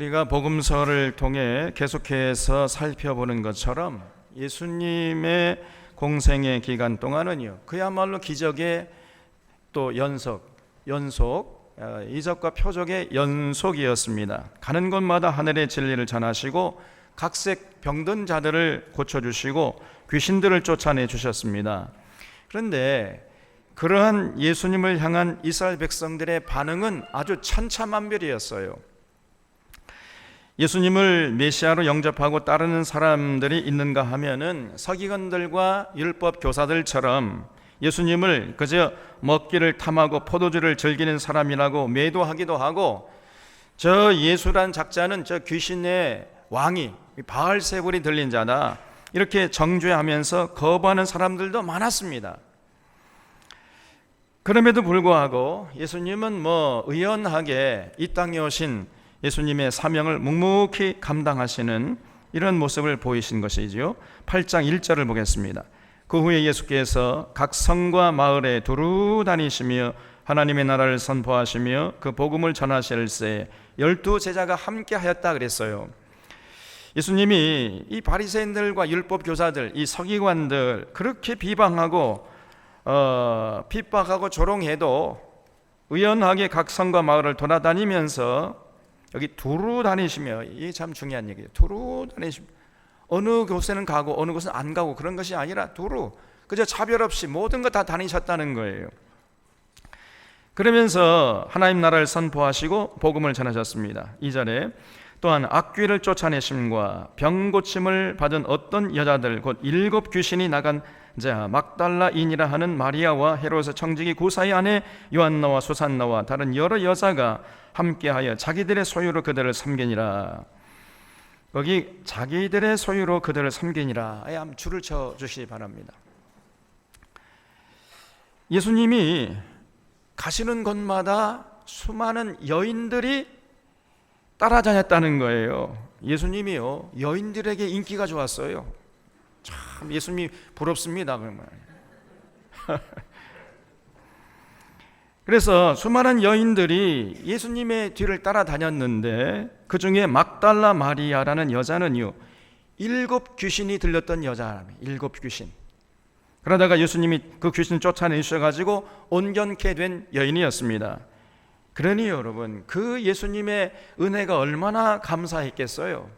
우리가 복음서를 통해 계속해서 살펴보는 것처럼 예수님의 공생의 기간 동안은요, 그야말로 기적의 또 연속, 이적과 표적의 연속이었습니다. 가는 곳마다 하늘의 진리를 전하시고 각색 병든 자들을 고쳐주시고 귀신들을 쫓아내 주셨습니다. 그런데 그러한 예수님을 향한 이스라엘 백성들의 반응은 아주 천차만별이었어요. 예수님을 메시아로 영접하고 따르는 사람들이 있는가 하면은 서기관들과 율법 교사들처럼 예수님을 그저 먹기를 탐하고 포도주를 즐기는 사람이라고 매도하기도 하고, 저 예수란 작자는 저 귀신의 왕이 바알세불이 들린 자다, 이렇게 정죄하면서 거부하는 사람들도 많았습니다. 그럼에도 불구하고 예수님은 의연하게 이 땅에 오신 예수님의 사명을 묵묵히 감당하시는 이런 모습을 보이신 것이지요. 8장 1절을 보겠습니다. 그 후에 예수께서 각 성과 마을에 두루 다니시며 하나님의 나라를 선포하시며 그 복음을 전하실세 12 제자가 함께 하였다 그랬어요. 예수님이 이 바리새인들과 율법 교사들, 이 서기관들 그렇게 비방하고 핍박하고 조롱해도 의연하게 각 성과 마을을 돌아다니면서, 여기 두루 다니시며, 이게 참 중요한 얘기예요. 두루 다니시며, 어느 곳에는 가고 어느 곳은 안 가고 그런 것이 아니라 두루, 그저 차별 없이 모든 것 다 다니셨다는 거예요. 그러면서 하나님 나라를 선포하시고 복음을 전하셨습니다. 2절에 또한 악귀를 쫓아내심과 병 고침을 받은 어떤 여자들, 곧 7 귀신이 나간 자 막달라인이라 하는 마리아와 헤롯의 청지기 구사의 아내 요한나와 수산나와 다른 여러 여자가 함께하여 자기들의 소유로 그들을 섬기니라. 거기 자기들의 소유로 그들을 섬기니라, 한번 줄을 쳐 주시기 바랍니다. 예수님이 가시는 곳마다 수많은 여인들이 따라다녔다는 거예요. 예수님이요, 여인들에게 인기가 좋았어요. 참 예수님이 부럽습니다. 그래서 수많은 여인들이 예수님의 뒤를 따라다녔는데, 그 중에 막달라 마리아라는 여자는요, 7 귀신이 들렸던 여자랍니다. 7 귀신. 그러다가 예수님이 그 귀신 쫓아내셔가지고 온전케 된 여인이었습니다. 그러니 여러분, 그 예수님의 은혜가 얼마나 감사했겠어요.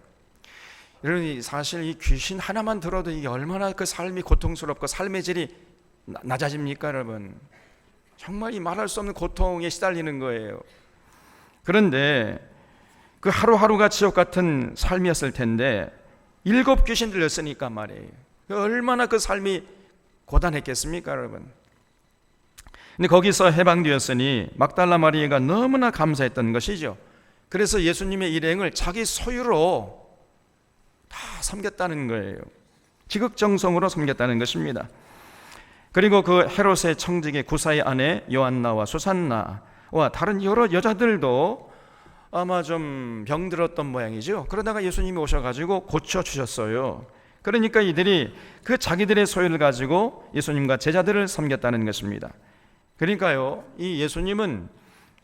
여러분, 사실 이 귀신 하나만 들어도 이게 얼마나 그 삶이 고통스럽고 삶의 질이 낮아집니까 여러분. 정말 이 말할 수 없는 고통에 시달리는 거예요. 그런데 그 하루하루가 지옥 같은 삶이었을 텐데 7 귀신 들렸으니까 말이에요. 얼마나 그 삶이 고단했겠습니까 여러분. 근데 거기서 해방되었으니 막달라 마리아가 너무나 감사했던 것이죠. 그래서 예수님의 일행을 자기 소유로 다 섬겼다는 거예요. 지극정성으로 섬겼다는 것입니다. 그리고 그 헤롯의 청지기 구사의 아내 요한나와 수산나와 다른 여러 여자들도 아마 좀 병들었던 모양이죠. 그러다가 예수님이 오셔가지고 고쳐주셨어요. 그러니까 이들이 그 자기들의 소유를 가지고 예수님과 제자들을 섬겼다는 것입니다. 그러니까요, 이 예수님은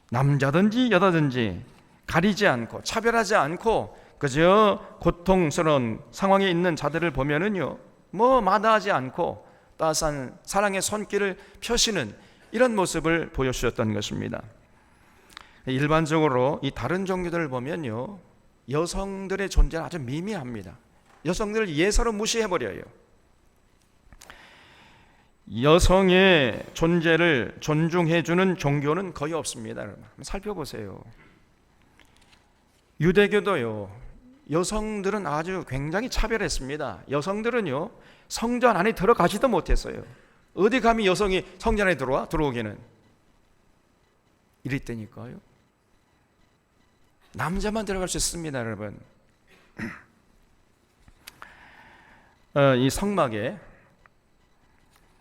남자든지 여자든지 가리지 않고 차별하지 않고 그저 고통스러운 상황에 있는 자들을 보면은요, 마다하지 않고 따스한 사랑의 손길을 펴시는 이런 모습을 보여주셨던 것입니다. 일반적으로 이 다른 종교들을 보면요, 여성들의 존재는 아주 미미합니다. 여성들을 예사로 무시해버려요. 여성의 존재를 존중해주는 종교는 거의 없습니다. 한번 살펴보세요. 유대교도요, 여성들은 아주 굉장히 차별했습니다. 여성들은요, 성전 안에 들어가지도 못했어요. 어디 감히 여성이 성전 안에 들어오기는. 이랬다니까요. 남자만 들어갈 수 있습니다 여러분. 이 성막에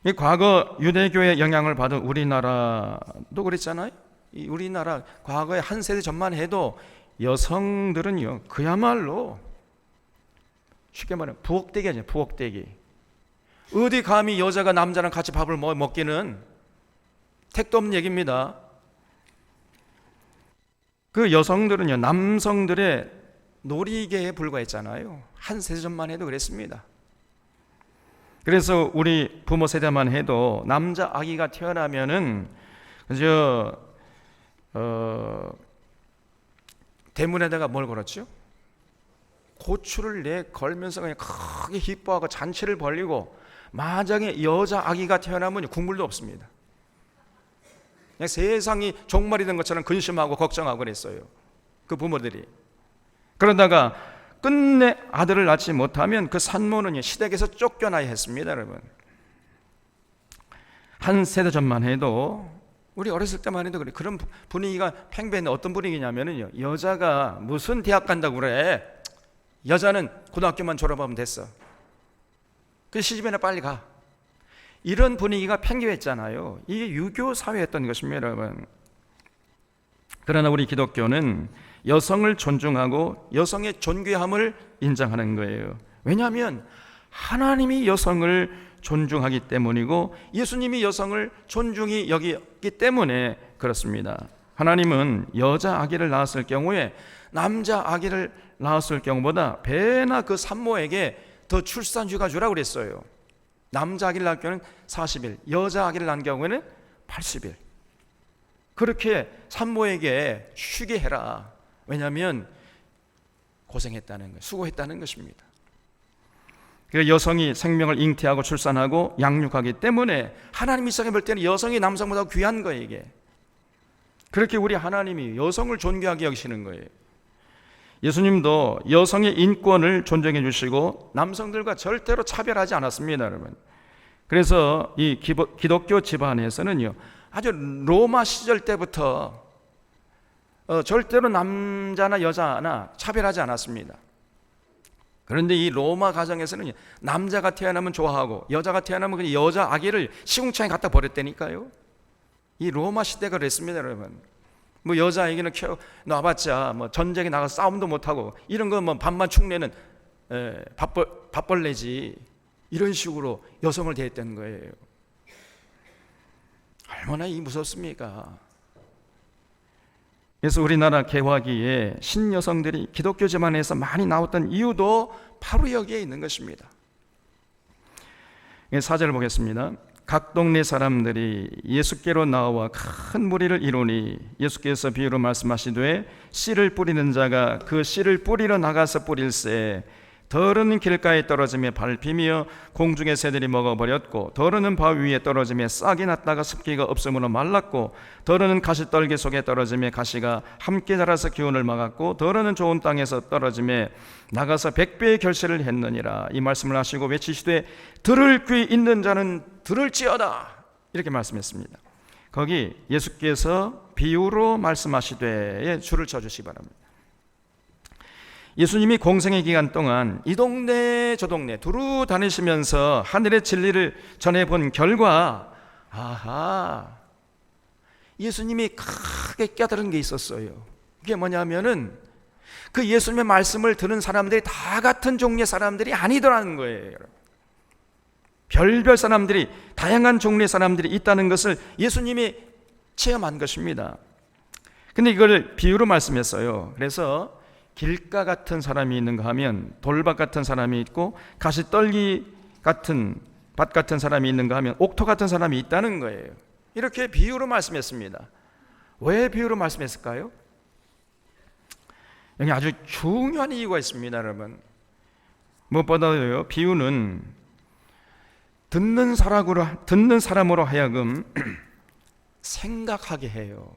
이 과거 유대교의 영향을 받은 우리나라도 그랬잖아요. 이 우리나라 과거의 한 세대 전만 해도 여성들은요, 그야말로 쉽게 말하면 부엌대기 아니에요. 부엌대기. 어디 감히 여자가 남자랑 같이 밥을 먹기는 택도 없는 얘기입니다. 그 여성들은요, 남성들의 놀이개에 불과했잖아요. 한 세대 전만 해도 그랬습니다. 그래서 우리 부모 세대만 해도 남자 아기가 태어나면은 그저 대문에다가 뭘 걸었죠? 고추를 걸면서 그냥 크게 기뻐하고 잔치를 벌리고, 만약에 여자 아기가 태어나면 국물도 없습니다. 그냥 세상이 종말이 된 것처럼 근심하고 걱정하고 그랬어요, 그 부모들이. 그러다가 끝내 아들을 낳지 못하면 그 산모는 시댁에서 쫓겨나야 했습니다. 여러분, 한 세대 전만 해도, 우리 어렸을 때만 해도 그래, 그런 분위기가 팽배했는데, 어떤 분위기냐면요, 여자가 무슨 대학 간다고 그래, 여자는 고등학교만 졸업하면 됐어, 그 시집이나 빨리 가, 이런 분위기가 팽배했잖아요. 이게 유교 사회였던 것입니다, 여러분. 그러나 우리 기독교는 여성을 존중하고 여성의 존귀함을 인정하는 거예요. 왜냐하면 하나님이 여성을 존중하기 때문이고 예수님이 여성을 존중히 여기기 때문에 그렇습니다. 하나님은 여자 아기를 낳았을 경우에 남자 아기를 낳았을 경우보다 배나 그 산모에게 더 출산휴가 주라고 그랬어요. 남자 아기를 낳을 경우는 40일, 여자 아기를 낳은 경우에는 80일. 그렇게 산모에게 쉬게 해라. 왜냐하면 고생했다는 거예요. 수고했다는 것입니다. 여성이 생명을 잉태하고 출산하고 양육하기 때문에 하나님이 시작해 볼 때는 여성이 남성보다 귀한 거예요, 이게. 그렇게 우리 하나님이 여성을 존귀하게 여기시는 거예요. 예수님도 여성의 인권을 존중해 주시고 남성들과 절대로 차별하지 않았습니다, 여러분. 그래서 이 기독교 집안에서는요, 아주 로마 시절 때부터 절대로 남자나 여자나 차별하지 않았습니다. 그런데 이 로마 가정에서는 남자가 태어나면 좋아하고 여자가 태어나면 그냥 여자 아기를 시궁창에 갖다 버렸다니까요. 이 로마 시대가 그랬습니다, 여러분. 뭐 여자 아기는 놔봤자 뭐 전쟁에 나가서 싸움도 못하고 이런 거 뭐 밥만 축내는 밥벌레지, 이런 식으로 여성을 대했다는 거예요. 얼마나 무섭습니까? 그래서 우리나라 개화기에 신여성들이 기독교 집안에서 많이 나왔던 이유도 바로 여기에 있는 것입니다. 4절을 보겠습니다. 각 동네 사람들이 예수께로 나와 큰 무리를 이루니 예수께서 비유로 말씀하시되 씨를 뿌리는 자가 그 씨를 뿌리러 나가서 뿌릴새 덜은 길가에 떨어지며 밟히며 공중의 새들이 먹어버렸고 덜은 바위 위에 떨어지며 싹이 났다가 습기가 없으므로 말랐고 덜은 가시떨기 속에 떨어지며 가시가 함께 자라서 기운을 막았고 덜은 좋은 땅에서 떨어지며 나가서 100배의 결실을 했느니라. 이 말씀을 하시고 외치시되 들을 귀 있는 자는 들을지어다, 이렇게 말씀했습니다. 거기 예수께서 비유로 말씀하시되에 줄을 쳐주시기 바랍니다. 예수님이 공생의 기간 동안 이 동네 저 동네 두루 다니시면서 하늘의 진리를 전해본 결과, 예수님이 크게 깨달은 게 있었어요. 그게 뭐냐면은 그 예수님의 말씀을 들은 사람들이 다 같은 종류의 사람들이 아니더라는 거예요. 별별 사람들이, 다양한 종류의 사람들이 있다는 것을 예수님이 체험한 것입니다. 근데 이걸 비유로 말씀했어요. 그래서 길가 같은 사람이 있는가 하면 돌밭 같은 사람이 있고 가시떨기 같은 밭 같은 사람이 있는가 하면 옥토 같은 사람이 있다는 거예요. 이렇게 비유로 말씀했습니다. 왜 비유로 말씀했을까요? 여기 아주 중요한 이유가 있습니다, 여러분. 무엇보다도요, 비유는 듣는 사람으로 하여금 생각하게 해요.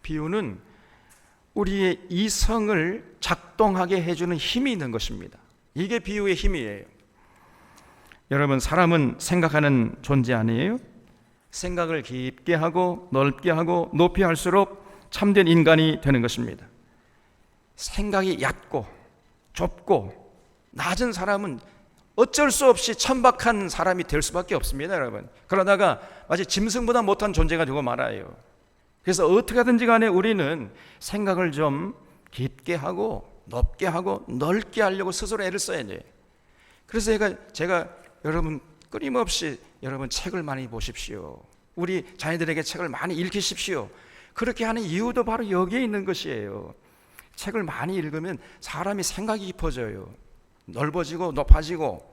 비유는 우리의 이성을 작동하게 해주는 힘이 있는 것입니다. 이게 비유의 힘이에요. 여러분, 사람은 생각하는 존재 아니에요? 생각을 깊게 하고 넓게 하고 높이 할수록 참된 인간이 되는 것입니다. 생각이 얕고 좁고 낮은 사람은 어쩔 수 없이 천박한 사람이 될 수밖에 없습니다, 여러분. 그러다가 마치 짐승보다 못한 존재가 되고 말아요. 그래서 어떻게 하든지 간에 우리는 생각을 좀 깊게 하고 높게 하고 넓게 하려고 스스로 애를 써야 돼요. 그래서 제가 여러분 끊임없이 여러분 책을 많이 보십시오. 우리 자녀들에게 책을 많이 읽히십시오. 그렇게 하는 이유도 바로 여기에 있는 것이에요. 책을 많이 읽으면 사람이 생각이 깊어져요. 넓어지고 높아지고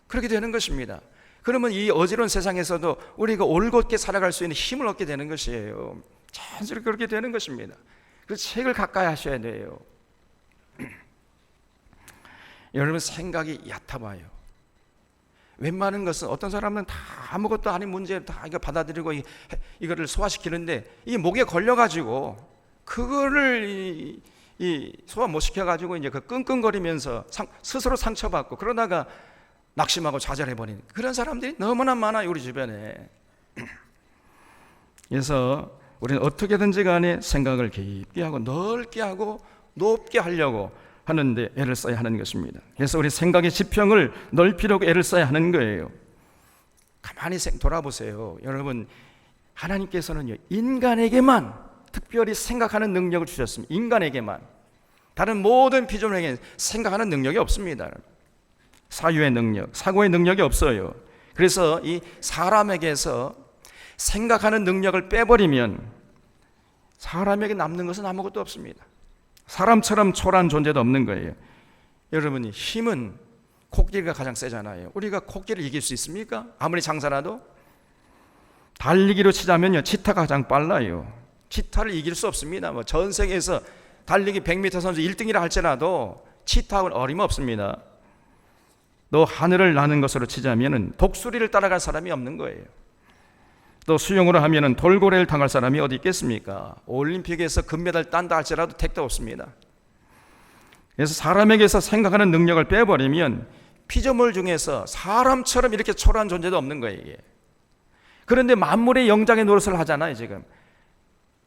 그렇게 되는 것입니다. 그러면 이 어지러운 세상에서도 우리가 올곧게 살아갈 수 있는 힘을 얻게 되는 것이에요. 자연스럽게 그렇게 되는 것입니다. 그 책을 가까이 하셔야 돼요. 여러분, 생각이 얕아봐요. 웬만한 것은 어떤 사람은 다 아무것도 아닌 문제를 다 이거 받아들이고 이거를 소화시키는데 이게 목에 걸려가지고 그거를 소화 못 시켜가지고 이제 그 끙끙거리면서 스스로 상처받고 그러다가 낙심하고 좌절해버리는 그런 사람들이 너무나 많아요, 우리 주변에. 그래서 우리는 어떻게든지 간에 생각을 깊게 하고 넓게 하고 높게 하려고 하는데 애를 써야 하는 것입니다. 그래서 우리 생각의 지평을 넓히려고 애를 써야 하는 거예요. 가만히 돌아보세요. 여러분, 하나님께서는요, 인간에게만 특별히 생각하는 능력을 주셨습니다. 인간에게만. 다른 모든 피조물에게는 생각하는 능력이 없습니다. 사유의 능력, 사고의 능력이 없어요. 그래서 이 사람에게서 생각하는 능력을 빼버리면 사람에게 남는 것은 아무것도 없습니다. 사람처럼 초라한 존재도 없는 거예요. 여러분이 힘은 코끼리가 가장 세잖아요. 우리가 코끼리를 이길 수 있습니까? 아무리 장사라도. 달리기로 치자면요, 치타가 가장 빨라요. 치타를 이길 수 없습니다. 전 세계에서 달리기 100m 선수 1등이라 할지라도 치타하고는 어림없습니다. 또 하늘을 나는 것으로 치자면은 독수리를 따라갈 사람이 없는 거예요. 또 수영으로 하면은 돌고래를 당할 사람이 어디 있겠습니까? 올림픽에서 금메달 딴다 할지라도 택도 없습니다. 그래서 사람에게서 생각하는 능력을 빼버리면 피조물 중에서 사람처럼 이렇게 초라한 존재도 없는 거예요, 이게. 그런데 만물의 영장의 노릇을 하잖아요, 지금.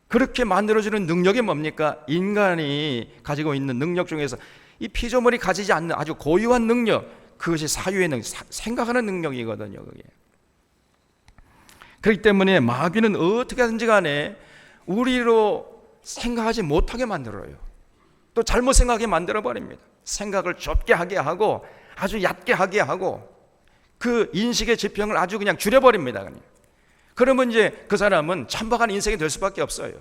그렇게 만들어주는 능력이 뭡니까? 인간이 가지고 있는 능력 중에서 이 피조물이 가지지 않는 아주 고유한 능력, 그것이 사유의 능력, 생각하는 능력이거든요, 그게. 그렇기 때문에 마귀는 어떻게 하든지 간에 우리로 생각하지 못하게 만들어요. 또 잘못 생각하게 만들어버립니다. 생각을 좁게 하게 하고 아주 얕게 하게 하고 그 인식의 지평을 아주 그냥 줄여버립니다. 그냥. 그러면 이제 그 사람은 천박한 인생이 될 수밖에 없어요.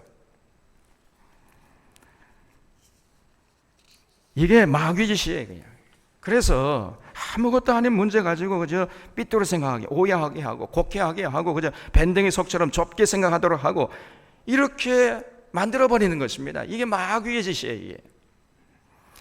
이게 마귀 짓이에요, 그냥. 그래서 아무것도 아닌 문제 가지고 그저 삐뚤어 생각하게, 오해하게 하고 곡해하게 하고 그저 밴댕이 속처럼 좁게 생각하도록 하고 이렇게 만들어버리는 것입니다. 이게 마귀의 짓이에요, 이게.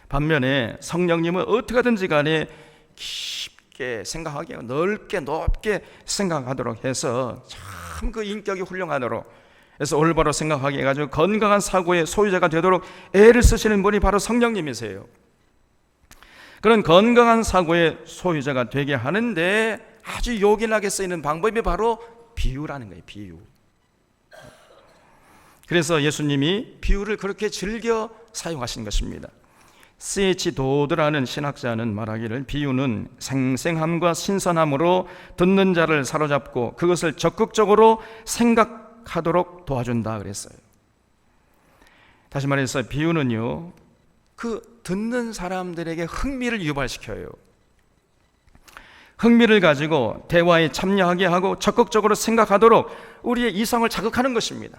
반면에 성령님은 어떻게 하든지 간에 깊게 생각하게 하고 넓게 높게 생각하도록 해서 참 그 인격이 훌륭하도록 해서 올바로 생각하게 해가지고 건강한 사고의 소유자가 되도록 애를 쓰시는 분이 바로 성령님이세요. 그런 건강한 사고의 소유자가 되게 하는데 아주 요긴하게 쓰이는 방법이 바로 비유라는 거예요, 비유. 그래서 예수님이 비유를 그렇게 즐겨 사용하신 것입니다. C.H. 도드라는 신학자는 말하기를 비유는 생생함과 신선함으로 듣는 자를 사로잡고 그것을 적극적으로 생각하도록 도와준다 그랬어요. 다시 말해서 비유는요, 그 듣는 사람들에게 흥미를 유발시켜요. 흥미를 가지고 대화에 참여하게 하고 적극적으로 생각하도록 우리의 이성을 자극하는 것입니다.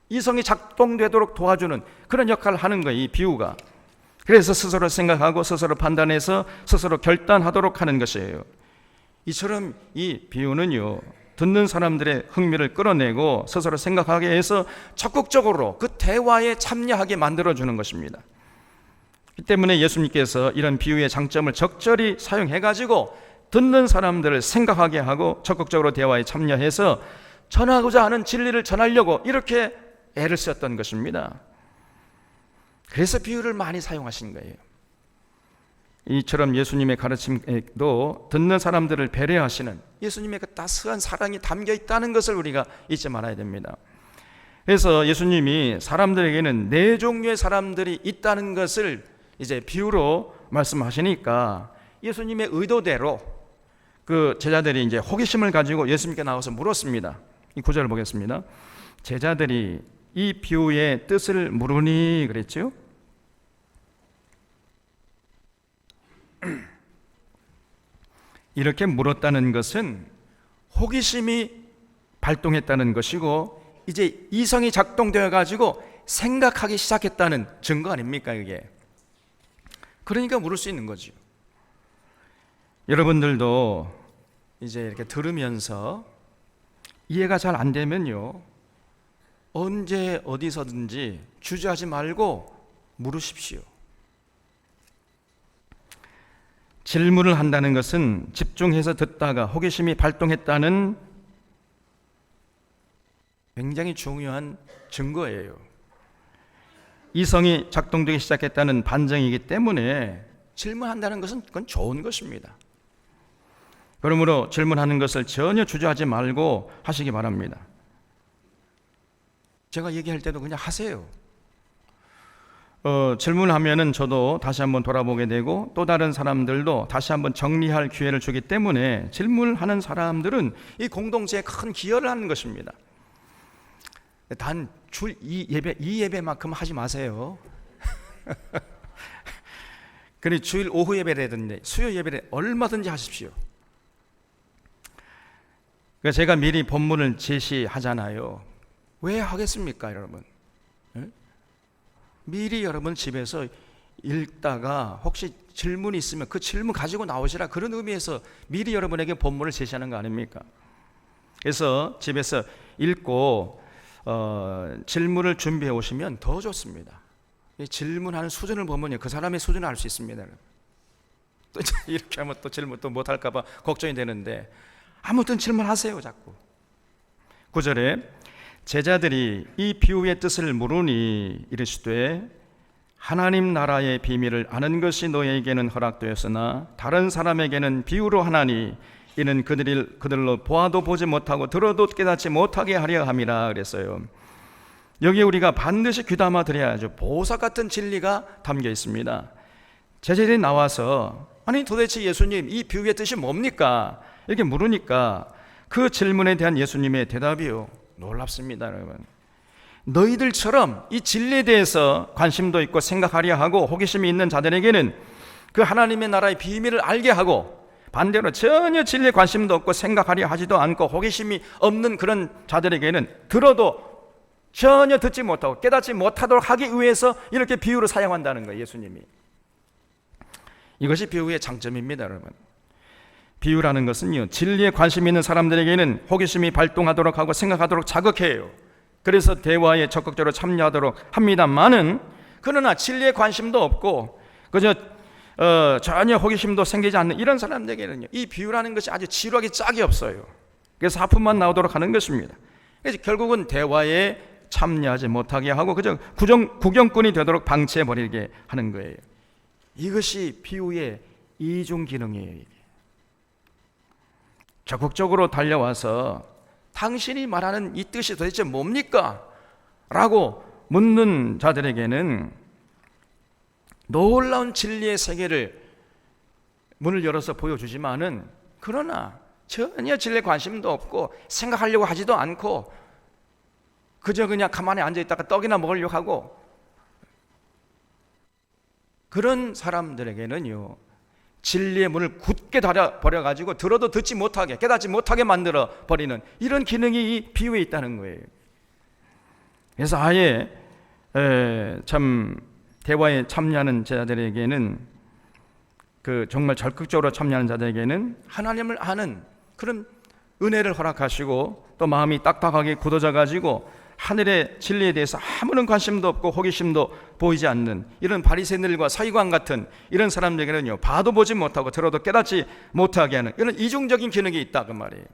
이성이 작동되도록 도와주는 그런 역할을 하는 거예요, 이 비유가. 그래서 스스로 생각하고 스스로 판단해서 스스로 결단하도록 하는 것이에요. 이처럼 이 비유는요, 듣는 사람들의 흥미를 끌어내고 스스로 생각하게 해서 적극적으로 그 대화에 참여하게 만들어주는 것입니다. 이 때문에 예수님께서 이런 비유의 장점을 적절히 사용해가지고 듣는 사람들을 생각하게 하고 적극적으로 대화에 참여해서 전하고자 하는 진리를 전하려고 이렇게 애를 썼던 것입니다. 그래서 비유를 많이 사용하신 거예요. 이처럼 예수님의 가르침에도 듣는 사람들을 배려하시는 예수님의 그 따스한 사랑이 담겨 있다는 것을 우리가 잊지 말아야 됩니다. 그래서 예수님이 사람들에게는 네 종류의 사람들이 있다는 것을 이제 비유로 말씀하시니까 예수님의 의도대로 그 제자들이 이제 호기심을 가지고 예수님께 나와서 물었습니다. 이 구절을 보겠습니다. 제자들이 이 비유의 뜻을 물으니 그랬죠? 이렇게 물었다는 것은 호기심이 발동했다는 것이고 이제 이성이 작동되어 가지고 생각하기 시작했다는 증거 아닙니까, 이게? 그러니까 물을 수 있는 거죠. 여러분들도 이제 이렇게 들으면서 이해가 잘 안 되면요, 언제 어디서든지 주저하지 말고 물으십시오. 질문을 한다는 것은 집중해서 듣다가 호기심이 발동했다는 굉장히 중요한 증거예요. 이성이 작동되기 시작했다는 반증이기 때문에 질문한다는 것은 그건 좋은 것입니다. 그러므로 질문하는 것을 전혀 주저하지 말고 하시기 바랍니다. 제가 얘기할 때도 그냥 하세요. 질문하면은 저도 다시 한번 돌아보게 되고 또 다른 사람들도 다시 한번 정리할 기회를 주기 때문에 질문하는 사람들은 이 공동체에 큰 기여를 하는 것입니다. 단 이 예배만큼 하지 마세요. 그리고 주일 오후 예배라든지 수요 예배를 얼마든지 하십시오. 제가 미리 본문을 제시하잖아요. 왜 하겠습니까, 여러분? 미리 여러분 집에서 읽다가 혹시 질문이 있으면 그 질문 가지고 나오시라, 그런 의미에서 미리 여러분에게 본문을 제시하는 거 아닙니까? 그래서 집에서 읽고 질문을 준비해 오시면 더 좋습니다. 질문하는 수준을 보면 그 사람의 수준을 알 수 있습니다. 또 이렇게 하면 또 질문 또 못할까 봐 걱정이 되는데 아무튼 질문하세요. 자꾸 9절에 제자들이 이 비유의 뜻을 모르니 이르시되 하나님 나라의 비밀을 아는 것이 너희에게는 허락되었으나 다른 사람에게는 비유로 하나니 이는 그들로 보아도 보지 못하고 들어도 깨닫지 못하게 하려 함이라 그랬어요. 여기 우리가 반드시 귀담아 들어야죠. 보석 같은 진리가 담겨 있습니다. 제자들이 나와서 아니 도대체 예수님 이 비유의 뜻이 뭡니까? 이렇게 물으니까 그 질문에 대한 예수님의 대답이요, 놀랍습니다. 여러분, 너희들처럼 이 진리에 대해서 관심도 있고 생각하려 하고 호기심이 있는 자들에게는 그 하나님의 나라의 비밀을 알게 하고, 반대로 전혀 진리에 관심도 없고 생각하려 하지도 않고 호기심이 없는 그런 자들에게는 들어도 전혀 듣지 못하고 깨닫지 못하도록 하기 위해서 이렇게 비유를 사용한다는 거예요, 예수님이. 이것이 비유의 장점입니다. 여러분, 비유라는 것은요, 진리에 관심 있는 사람들에게는 호기심이 발동하도록 하고 생각하도록 자극해요. 그래서 대화에 적극적으로 참여하도록 합니다만은, 그러나 진리에 관심도 없고 그저 전혀 호기심도 생기지 않는 이런 사람들에게는요, 이 비유라는 것이 아주 지루하기 짝이 없어요. 그래서 하품만 나오도록 하는 것입니다. 그래서 결국은 대화에 참여하지 못하게 하고 그저 구경꾼이 되도록 방치해버리게 하는 거예요. 이것이 비유의 이중 기능이에요. 이게. 적극적으로 달려와서 당신이 말하는 이 뜻이 도대체 뭡니까? 라고 묻는 자들에게는 놀라운 진리의 세계를 문을 열어서 보여주지만은, 그러나 전혀 진리에 관심도 없고 생각하려고 하지도 않고 그저 그냥 가만히 앉아있다가 떡이나 먹으려고 하고, 그런 사람들에게는요, 진리의 문을 굳게 닫아버려가지고 들어도 듣지 못하게, 깨닫지 못하게 만들어버리는 이런 기능이 이 비유에 있다는 거예요. 그래서 아예 참 대화에 참여하는 자들에게는, 그 정말 적극적으로 참여하는 자들에게는 하나님을 아는 그런 은혜를 허락하시고, 또 마음이 딱딱하게 굳어져 가지고 하늘의 진리에 대해서 아무런 관심도 없고 호기심도 보이지 않는 이런 바리새인들과 서기관 같은 이런 사람들에게는요, 봐도 보지 못하고 들어도 깨닫지 못하게 하는 이런 이중적인 기능이 있다 그 말이에요.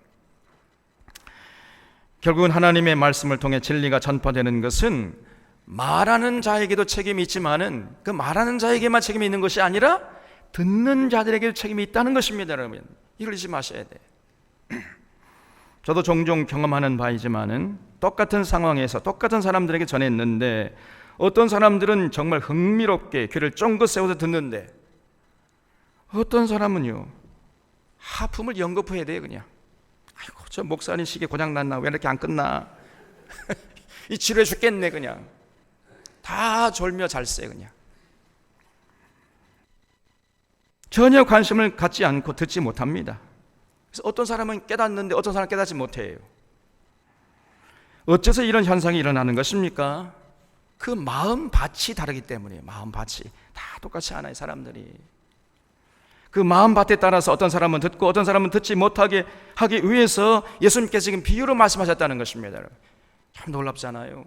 결국은 하나님의 말씀을 통해 진리가 전파되는 것은 말하는 자에게도 책임이 있지만은 그 말하는 자에게만 책임이 있는 것이 아니라 듣는 자들에게도 책임이 있다는 것입니다. 여러분, 이걸 잊지 마셔야 돼요. 저도 종종 경험하는 바이지만은 똑같은 상황에서 똑같은 사람들에게 전했는데, 어떤 사람들은 정말 흥미롭게 귀를 쫑긋 세워서 듣는데, 어떤 사람은요, 하품을 연거푸해야 돼요. 그냥 아이고 저 목사님 시계 고장났나, 왜 이렇게 안 끝나 이 지루해 죽겠네. 그냥 다 졸며 잘세. 그냥 전혀 관심을 갖지 않고 듣지 못합니다. 그래서 어떤 사람은 깨닫는데 어떤 사람은 깨닫지 못해요. 어째서 이런 현상이 일어나는 것입니까? 그 마음밭이 다르기 때문이에요. 마음밭이 다 똑같이 않아요. 사람들이 그 마음밭에 따라서 어떤 사람은 듣고 어떤 사람은 듣지 못하게 하기 위해서 예수님께서 지금 비유로 말씀하셨다는 것입니다. 여러분, 참 놀랍잖아요.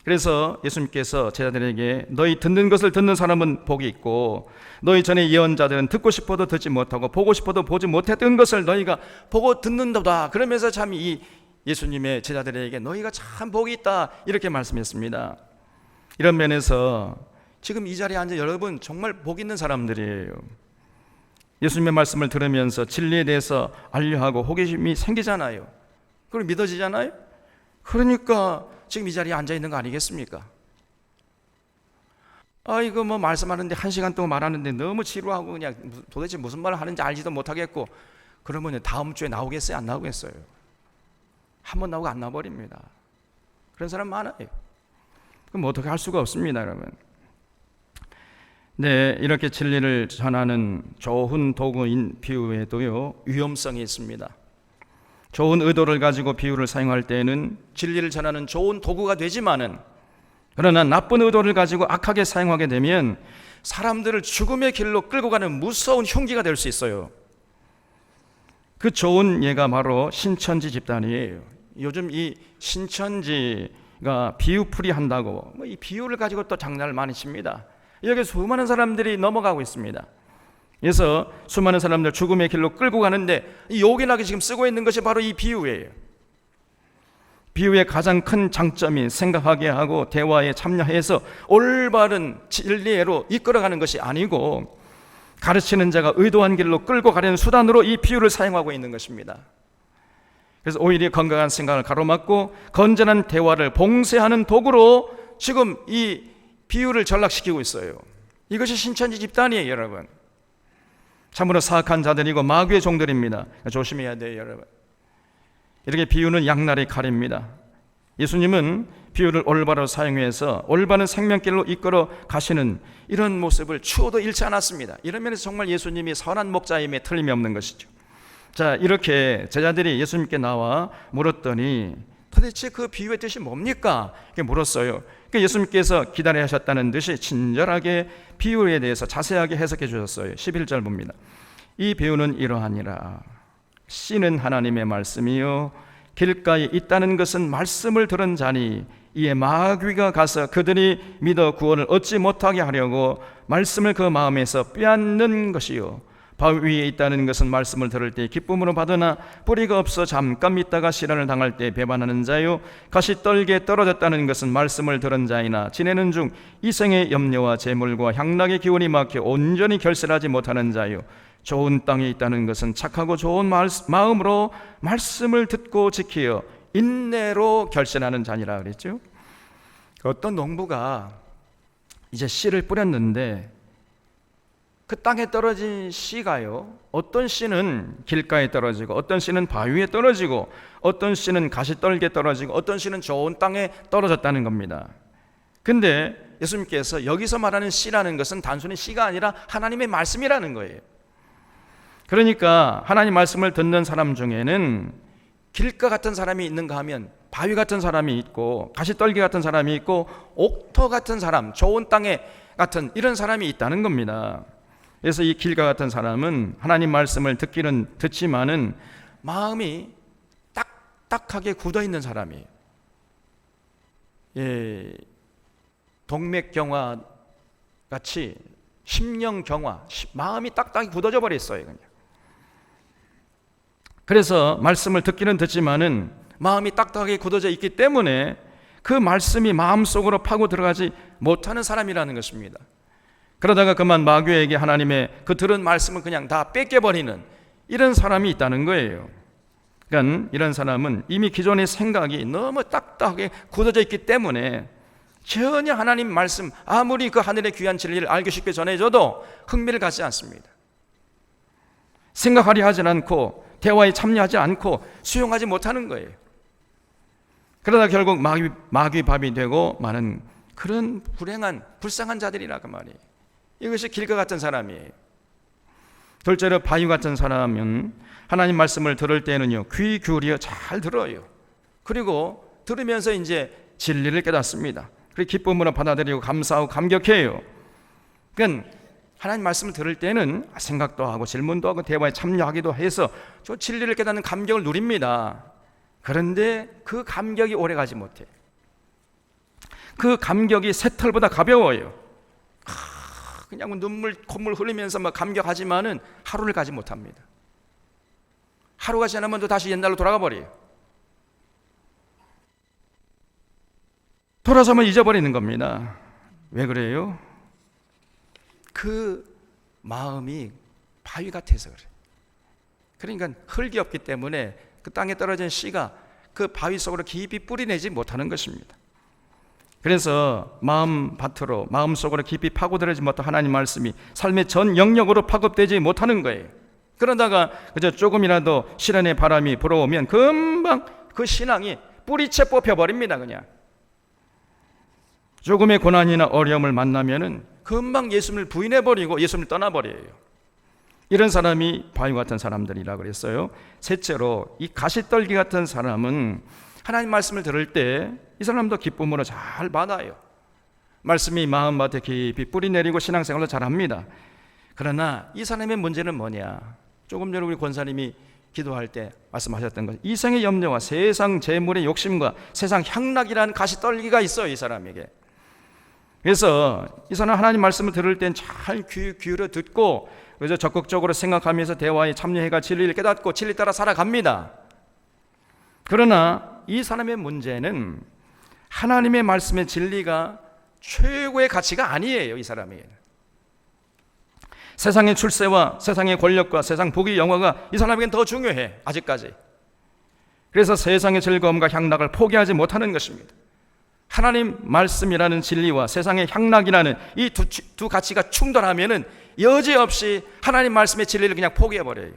그래서 예수님께서 제자들에게 너희 듣는 것을 듣는 사람은 복이 있고 너희 전에 예언자들은 듣고 싶어도 듣지 못하고 보고 싶어도 보지 못했던 것을 너희가 보고 듣는도다. 그러면서 참 이 예수님의 제자들에게 너희가 참 복이 있다 이렇게 말씀했습니다. 이런 면에서 지금 이 자리에 앉아 여러분 정말 복 있는 사람들이에요. 예수님의 말씀을 들으면서 진리에 대해서 알려하고 호기심이 생기잖아요. 그걸 믿어지잖아요. 그러니까 지금 이 자리에 앉아 있는 거 아니겠습니까? 이거 뭐 말씀하는데 1시간 동안 말하는데 너무 지루하고 그냥 도대체 무슨 말을 하는지 알지도 못하겠고 그러면 다음 주에 나오겠어요? 안 나오겠어요? 한번 나오고 안 나와버립니다. 그런 사람 많아요. 그럼 어떻게 할 수가 없습니다, 여러분. 네, 이렇게 진리를 전하는 좋은 도구인 비유에도요 위험성이 있습니다. 좋은 의도를 가지고 비유를 사용할 때에는 진리를 전하는 좋은 도구가 되지만은 그러나 나쁜 의도를 가지고 악하게 사용하게 되면 사람들을 죽음의 길로 끌고 가는 무서운 흉기가 될 수 있어요. 그 좋은 예가 바로 신천지 집단이에요. 요즘 이 신천지가 비유풀이 한다고 이 비유를 가지고 또 장난을 많이 칩니다. 여기 수많은 사람들이 넘어가고 있습니다. 그래서 수많은 사람들 죽음의 길로 끌고 가는데 요긴하게 지금 쓰고 있는 것이 바로 이 비유예요. 비유의 가장 큰 장점이 생각하게 하고 대화에 참여해서 올바른 진리로 이끌어가는 것이 아니고 가르치는 자가 의도한 길로 끌고 가려는 수단으로 이 비유를 사용하고 있는 것입니다. 그래서 오히려 건강한 생각을 가로막고 건전한 대화를 봉쇄하는 도구로 지금 이 비유를 전락시키고 있어요. 이것이 신천지 집단이에요, 여러분. 참으로 사악한 자들이고 마귀의 종들입니다. 조심해야 돼요, 여러분. 이렇게 비유는 양날의 칼입니다. 예수님은 비유를 올바로 사용해서 올바른 생명길로 이끌어 가시는 이런 모습을 추호도 잃지 않았습니다. 이런 면에서 정말 예수님이 선한 목자임에 틀림이 없는 것이죠. 자, 이렇게 제자들이 예수님께 나와 물었더니 도대체 그 비유의 뜻이 뭡니까? 이렇게 물었어요. 그러니까 예수님께서 기다려 하셨다는 듯이 친절하게 비유에 대해서 자세하게 해석해 주셨어요. 11절 봅니다. 이 비유는 이러하니라. 씨는 하나님의 말씀이요 길가에 있다는 것은 말씀을 들은 자니 이에 마귀가 가서 그들이 믿어 구원을 얻지 못하게 하려고 말씀을 그 마음에서 빼앗는 것이요 바위 위에 있다는 것은 말씀을 들을 때 기쁨으로 받으나 뿌리가 없어 잠깐 믿다가 시련을 당할 때 배반하는 자요 가시 떨게 떨어졌다는 것은 말씀을 들은 자이나 지내는 중 이생의 염려와 재물과 향락의 기운이 막혀 온전히 결실하지 못하는 자요 좋은 땅에 있다는 것은 착하고 좋은 마음으로 말씀을 듣고 지키어 인내로 결실하는 자니라 그랬죠. 어떤 농부가 이제 씨를 뿌렸는데 그 땅에 떨어진 씨가요 어떤 씨는 길가에 떨어지고 어떤 씨는 바위에 떨어지고 어떤 씨는 가시떨기에 떨어지고 어떤 씨는 좋은 땅에 떨어졌다는 겁니다. 근데 예수님께서 여기서 말하는 씨라는 것은 단순히 씨가 아니라 하나님의 말씀이라는 거예요. 그러니까 하나님 말씀을 듣는 사람 중에는 길가 같은 사람이 있는가 하면 바위 같은 사람이 있고 가시떨기 같은 사람이 있고 옥토 같은 사람, 좋은 땅에 같은 이런 사람이 있다는 겁니다. 그래서 이 길가 같은 사람은 하나님 말씀을 듣기는 듣지만은 마음이 딱딱하게 굳어있는 사람이에요. 예, 동맥경화 같이 심령경화, 마음이 딱딱히 굳어져 버렸어요. 그냥. 그래서 말씀을 듣기는 듣지만은 마음이 딱딱하게 굳어져 있기 때문에 그 말씀이 마음속으로 파고 들어가지 못하는 사람이라는 것입니다. 그러다가 그만 마귀에게 하나님의 그 들은 말씀을 그냥 다 뺏겨버리는 이런 사람이 있다는 거예요. 그러니까 이런 사람은 이미 기존의 생각이 너무 딱딱하게 굳어져 있기 때문에 전혀 하나님 말씀 아무리 그 하늘의 귀한 진리를 알고 싶게 전해줘도 흥미를 갖지 않습니다. 생각하려 하지 않고 대화에 참여하지 않고 수용하지 못하는 거예요. 그러다 결국 마귀밥이 되고 많은 그런 불쌍한 자들이라 그 말이에요. 이것이 길가 같은 사람이에요. 둘째로 바위 같은 사람은 하나님 말씀을 들을 때는요 귀 기울여 잘 들어요. 그리고 들으면서 이제 진리를 깨닫습니다. 그리고 기쁨으로 받아들이고 감사하고 감격해요. 그러니까 하나님 말씀을 들을 때는 생각도 하고 질문도 하고 대화에 참여하기도 해서 저 진리를 깨닫는 감격을 누립니다. 그런데 그 감격이 오래가지 못해. 그 감격이 새털보다 가벼워요. 그냥 눈물 콧물 흘리면서 막 감격하지만은 하루를 가지 못합니다. 하루가 지나면 또 다시 옛날로 돌아가 버려요. 돌아서면 잊어버리는 겁니다. 왜 그래요? 그 마음이 바위 같아서 그래요. 그러니까 흙이 없기 때문에 그 땅에 떨어진 씨가 그 바위 속으로 깊이 뿌리내지 못하는 것입니다. 그래서 마음밭으로 마음속으로 깊이 파고들지 못한 하나님 말씀이 삶의 전 영역으로 파급되지 못하는 거예요. 그러다가 그저 조금이라도 시련의 바람이 불어오면 금방 그 신앙이 뿌리채 뽑혀버립니다. 그냥 조금의 고난이나 어려움을 만나면은 금방 예수님을 부인해버리고 예수님을 떠나버려요. 이런 사람이 바위 같은 사람들이라 그랬어요. 셋째로 이 가시떨기 같은 사람은 하나님 말씀을 들을 때 이 사람도 기쁨으로 잘 받아요. 말씀이 마음밭에 깊이 뿌리내리고 신앙생활을 잘합니다. 그러나 이 사람의 문제는 뭐냐? 조금 전에 우리 권사님이 기도할 때 말씀하셨던 것, 이생의 염려와 세상 재물의 욕심과 세상 향락이라는 가시떨기가 있어요, 이 사람에게. 그래서 이 사람 하나님 말씀을 들을 땐 잘 귀 기울여 듣고 그래서 적극적으로 생각하면서 대화에 참여해가 진리를 깨닫고 진리 따라 살아갑니다. 그러나 이 사람의 문제는 하나님의 말씀의 진리가 최고의 가치가 아니에요. 이 사람에게는 세상의 출세와 세상의 권력과 세상 부귀 영화가 이 사람에게는 더 중요해, 아직까지. 그래서 세상의 즐거움과 향락을 포기하지 못하는 것입니다. 하나님 말씀이라는 진리와 세상의 향락이라는 이 두 가치가 충돌하면은 여지없이 하나님 말씀의 진리를 그냥 포기해버려요.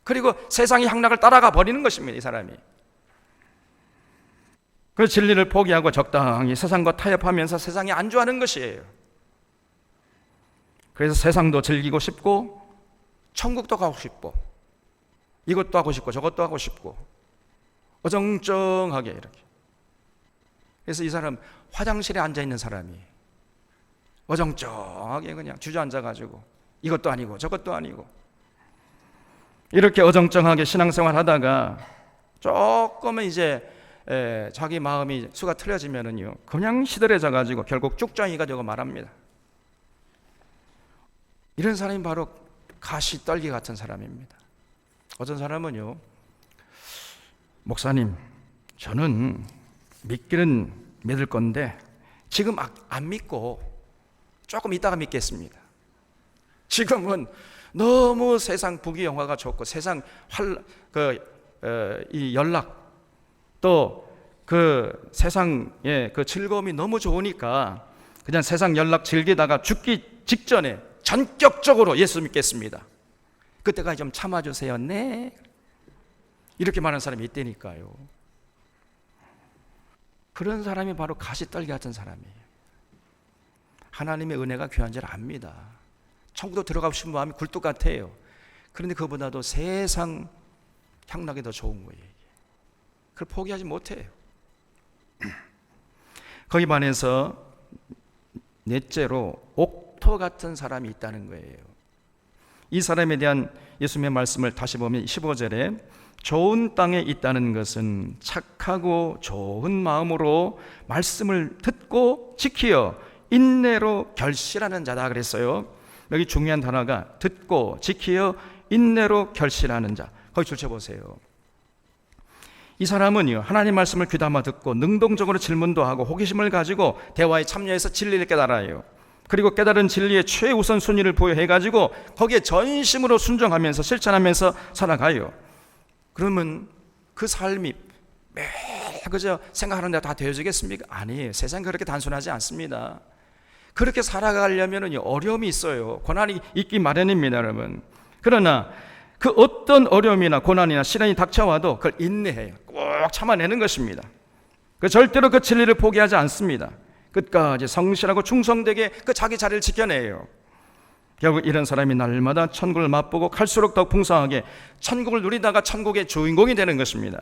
그리고 세상의 향락을 따라가 버리는 것입니다, 이 사람이. 그 진리를 포기하고 적당히 세상과 타협하면서 세상에 안주하는 것이에요. 그래서 세상도 즐기고 싶고 천국도 가고 싶고 이것도 하고 싶고 저것도 하고 싶고 어정쩡하게 이렇게. 그래서 이 사람 화장실에 앉아있는 사람이 어정쩡하게 그냥 주저앉아가지고 이것도 아니고 저것도 아니고 이렇게 어정쩡하게 신앙생활 하다가 조금은 이제 자기 마음이 수가 틀어지면은요 그냥 시들해져가지고 결국 쭉정이가 되고 말합니다. 이런 사람이 바로 가시떨기 같은 사람입니다. 어떤 사람은요, 목사님 저는 믿기는 믿을 건데 지금 안 믿고 조금 있다가 믿겠습니다. 지금은 너무 세상 부귀영화가 좋고 세상 이 연락 또 그 세상의 그 즐거움이 너무 좋으니까 그냥 세상 연락 즐기다가 죽기 직전에 전격적으로 예수 믿겠습니다. 그때까지 좀 참아주세요. 네. 이렇게 말하는 사람이 있다니까요. 그런 사람이 바로 가시떨기 같은 사람이에요. 하나님의 은혜가 귀한 줄 압니다. 천국도 들어가고 싶은 마음이 굴뚝 같아요. 그런데 그보다도 세상 향락이 더 좋은 거예요. 그걸 포기하지 못해요. 거기 반해서 넷째로 옥토 같은 사람이 있다는 거예요. 이 사람에 대한 예수님의 말씀을 다시 보면 15절에 좋은 땅에 있다는 것은 착하고 좋은 마음으로 말씀을 듣고 지키어 인내로 결실하는 자다 그랬어요. 여기 중요한 단어가 듣고 지키어 인내로 결실하는 자. 거기 줄쳐보세요. 이 사람은요 하나님 말씀을 귀담아 듣고 능동적으로 질문도 하고 호기심을 가지고 대화에 참여해서 진리를 깨달아요. 그리고 깨달은 진리의 최우선 순위를 부여해가지고 거기에 전심으로 순종하면서 실천하면서 살아가요. 그러면 그 삶이 매일 그저 생각하는 데 다 되어지겠습니까? 아니에요. 세상이 그렇게 단순하지 않습니다. 그렇게 살아가려면 어려움이 있어요. 고난이 있기 마련입니다, 여러분. 그러나 그 어떤 어려움이나 고난이나 시련이 닥쳐와도 그걸 인내해요. 꼭 참아내는 것입니다. 절대로 그 진리를 포기하지 않습니다. 끝까지 성실하고 충성되게 그 자기 자리를 지켜내요. 결국 이런 사람이 날마다 천국을 맛보고 갈수록 더 풍성하게 천국을 누리다가 천국의 주인공이 되는 것입니다.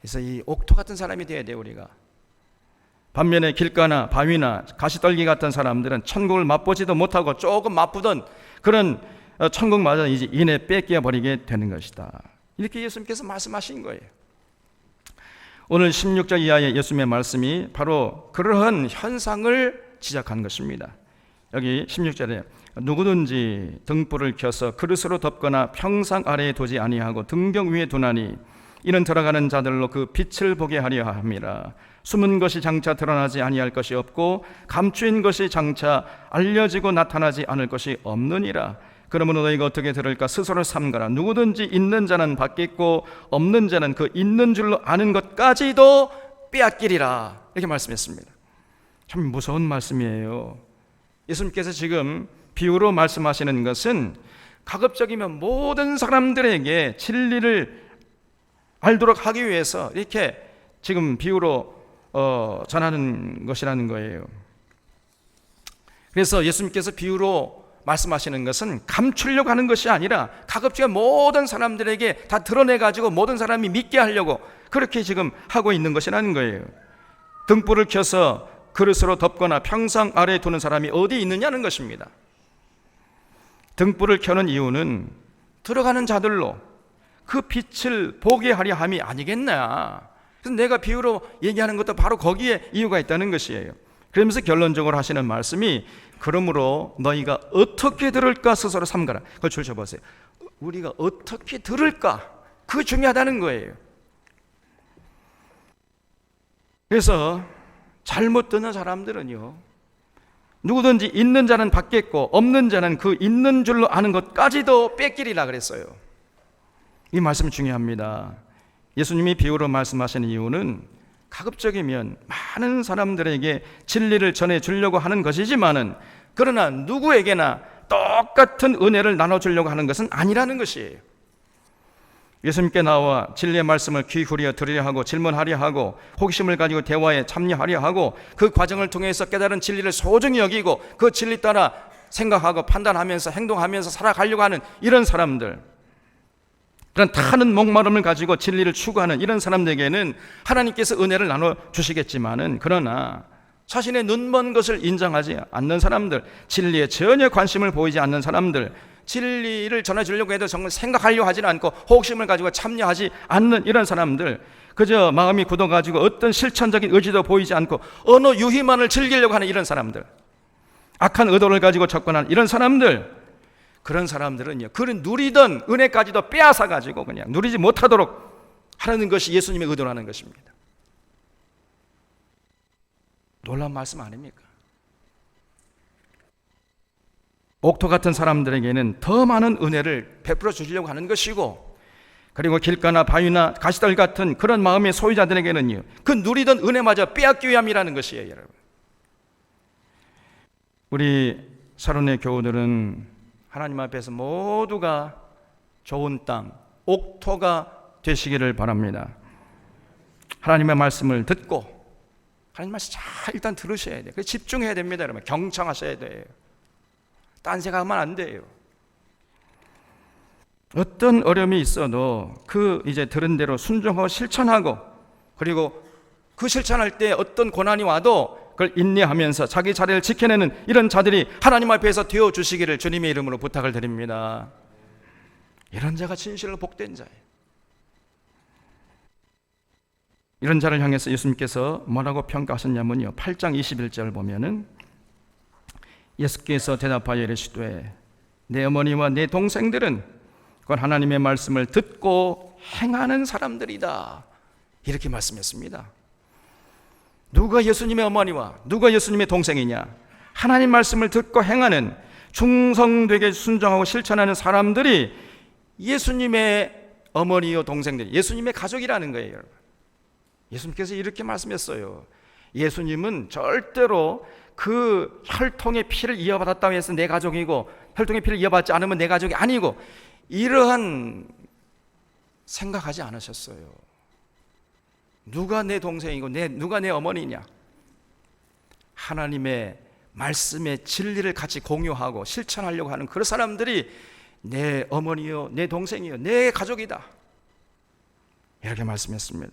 그래서 이 옥토 같은 사람이 되어야 돼요, 우리가. 반면에 길가나 바위나 가시떨기 같은 사람들은 천국을 맛보지도 못하고 조금 맛보던 그런 천국마저 이제 이내 뺏겨 버리게 되는 것이다. 이렇게 예수님께서 말씀하신 거예요. 오늘 16절 이하의 예수님의 말씀이 바로 그러한 현상을 지적한 것입니다. 여기 16절에 누구든지 등불을 켜서 그릇으로 덮거나 평상 아래에 두지 아니하고 등경 위에 두나니 이는 들어가는 자들로 그 빛을 보게 하려 함이라. 숨은 것이 장차 드러나지 아니할 것이 없고 감추인 것이 장차 알려지고 나타나지 않을 것이 없느니라. 그러므로 너희가 어떻게 들을까? 스스로 삼가라. 누구든지 있는 자는 받겠고 없는 자는 그 있는 줄로 아는 것까지도 빼앗기리라. 이렇게 말씀했습니다. 참 무서운 말씀이에요. 예수님께서 지금 비유로 말씀하시는 것은 가급적이면 모든 사람들에게 진리를 알도록 하기 위해서 이렇게 지금 비유로 전하는 것이라는 거예요. 그래서 예수님께서 비유로 말씀하시는 것은 감추려고 하는 것이 아니라 가급적이면 모든 사람들에게 다 드러내가지고 모든 사람이 믿게 하려고 그렇게 지금 하고 있는 것이라는 거예요. 등불을 켜서 그릇으로 덮거나 평상 아래에 두는 사람이 어디 있느냐는 것입니다. 등불을 켜는 이유는 들어가는 자들로 그 빛을 보게 하려 함이 아니겠나. 그래서 내가 비유로 얘기하는 것도 바로 거기에 이유가 있다는 것이에요. 그러면서 결론적으로 하시는 말씀이 그러므로 너희가 어떻게 들을까 스스로 삼가라. 그걸 줄쳐보세요. 우리가 어떻게 들을까? 그게 중요하다는 거예요. 그래서 잘못 듣는 사람들은요, 누구든지 있는 자는 받겠고 없는 자는 그 있는 줄로 아는 것까지도 뺏기리라 그랬어요. 이 말씀 중요합니다. 예수님이 비유로 말씀하시는 이유는 가급적이면 많은 사람들에게 진리를 전해주려고 하는 것이지만은 그러나 누구에게나 똑같은 은혜를 나눠주려고 하는 것은 아니라는 것이에요. 예수님께 나와 진리의 말씀을 귀 기울여 들으려 하고 질문하려 하고 호기심을 가지고 대화에 참여하려 하고 그 과정을 통해서 깨달은 진리를 소중히 여기고 그 진리 따라 생각하고 판단하면서 행동하면서 살아가려고 하는 이런 사람들, 그런 타는 목마름을 가지고 진리를 추구하는 이런 사람들에게는 하나님께서 은혜를 나눠주시겠지만은 그러나 자신의 눈먼 것을 인정하지 않는 사람들, 진리에 전혀 관심을 보이지 않는 사람들, 진리를 전해주려고 해도 정말 생각하려고 하지 않고 호기심을 가지고 참여하지 않는 이런 사람들, 그저 마음이 굳어가지고 어떤 실천적인 의지도 보이지 않고 어느 유희만을 즐기려고 하는 이런 사람들, 악한 의도를 가지고 접근하는 이런 사람들, 그런 사람들은요, 그런 누리던 은혜까지도 빼앗아가지고 그냥 누리지 못하도록 하는 것이 예수님의 의도라는 것입니다. 놀라운 말씀 아닙니까? 옥토 같은 사람들에게는 더 많은 은혜를 베풀어 주시려고 하는 것이고, 그리고 길가나 바위나 가시떨 같은 그런 마음의 소유자들에게는요, 그 누리던 은혜마저 빼앗기 위함이라는 것이에요. 여러분, 우리 사론의 교우들은 하나님 앞에서 모두가 좋은 땅, 옥토가 되시기를 바랍니다. 하나님의 말씀을 듣고 하나님 말씀 잘 일단 들으셔야 돼요. 집중해야 됩니다. 여러분, 경청하셔야 돼요. 딴 생각하면 안 돼요. 어떤 어려움이 있어도 그 이제 들은 대로 순종하고 실천하고, 그리고 그 실천할 때 어떤 고난이 와도 그걸 인내하면서 자기 자리를 지켜내는 이런 자들이 하나님 앞에서 되어 주시기를 주님의 이름으로 부탁을 드립니다. 이런 자가 진실로 복된 자예요. 이런 자를 향해서 예수님께서 뭐라고 평가하셨냐면요, 8장 21절 보면은 예수께서 대답하여 이르시되 내 어머니와 내 동생들은 그건 하나님의 말씀을 듣고 행하는 사람들이다, 이렇게 말씀했습니다. 누가 예수님의 어머니와 누가 예수님의 동생이냐? 하나님 말씀을 듣고 행하는, 충성되게 순종하고 실천하는 사람들이 예수님의 어머니요 동생들, 예수님의 가족이라는 거예요. 여러분, 예수님께서 이렇게 말씀했어요. 예수님은 절대로 그 혈통의 피를 이어받았다고 해서 내 가족이고 혈통의 피를 이어받지 않으면 내 가족이 아니고, 이러한 생각하지 않으셨어요. 누가 내 동생이고 누가 내 어머니냐? 하나님의 말씀의 진리를 같이 공유하고 실천하려고 하는 그런 사람들이 내 어머니요, 내 동생이요, 내 가족이다, 이렇게 말씀했습니다.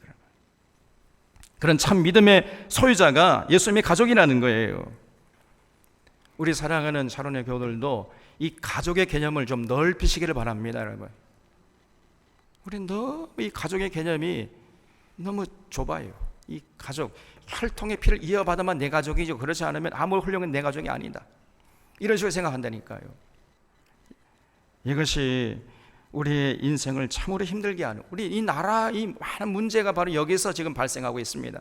그런 참 믿음의 소유자가 예수님의 가족이라는 거예요. 우리 사랑하는 샤론의 교우들도 이 가족의 개념을 좀 넓히시기를 바랍니다, 여러분. 우리 너무 이 가족의 개념이 너무 좁아요. 이 가족, 혈통의 피를 이어받아만 내 가족이죠. 그렇지 않으면 아무리 훌륭한 내 가족이 아니다. 이런 식으로 생각한다니까요. 이것이 우리의 인생을 참으로 힘들게 하는, 우리 이 나라 이 많은 문제가 바로 여기서 지금 발생하고 있습니다.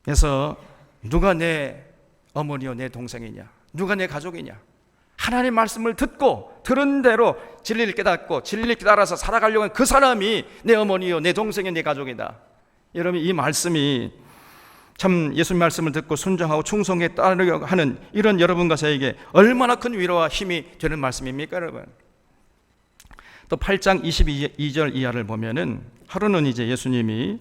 그래서 누가 내 어머니요 내 동생이냐, 누가 내 가족이냐, 하나님의 말씀을 듣고 들은 대로 진리를 깨닫고 진리를 따라서 살아가려고 하는 그 사람이 내 어머니요 내 동생이요 내 가족이다. 여러분, 이 말씀이 참 예수님 말씀을 듣고 순종하고 충성에 따르려고 하는 이런 여러분과 저에게 얼마나 큰 위로와 힘이 되는 말씀입니까, 여러분? 또 8장 22절 이하를 보면은 하루는 이제 예수님이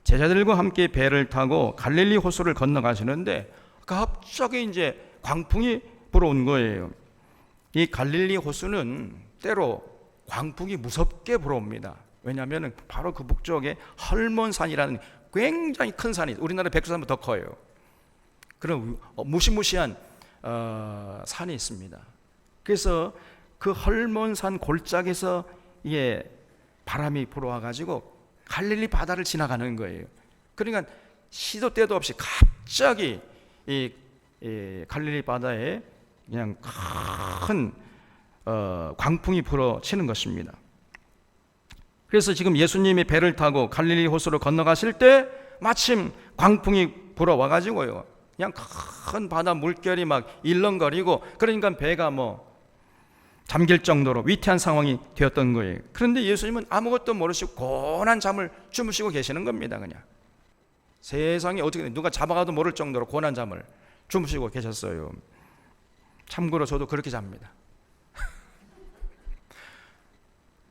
제자들과 함께 배를 타고 갈릴리 호수를 건너가시는데 갑자기 이제 광풍이 불어온 거예요. 이 갈릴리 호수는 때로 광풍이 무섭게 불어옵니다. 왜냐하면 바로 그 북쪽에 헐몬산이라는 굉장히 큰 산이, 우리나라 백두산보다 더 커요. 그런 무시무시한 산이 있습니다. 그래서 그 헐몬산 골짜기에서 이게 바람이 불어와가지고 갈릴리 바다를 지나가는 거예요. 그러니까 시도 때도 없이 갑자기 이 갈릴리 바다에 그냥 큰 광풍이 불어치는 것입니다. 그래서 지금 예수님이 배를 타고 갈릴리 호수로 건너가실 때 마침 광풍이 불어와가지고요, 그냥 큰 바다 물결이 막 일렁거리고, 그러니까 배가 잠길 정도로 위태한 상황이 되었던 거예요. 그런데 예수님은 아무것도 모르시고 고난 잠을 주무시고 계시는 겁니다. 그냥 세상에 어떻게 누가 잡아가도 모를 정도로 고난 잠을 주무시고 계셨어요. 참고로 저도 그렇게 잡니다.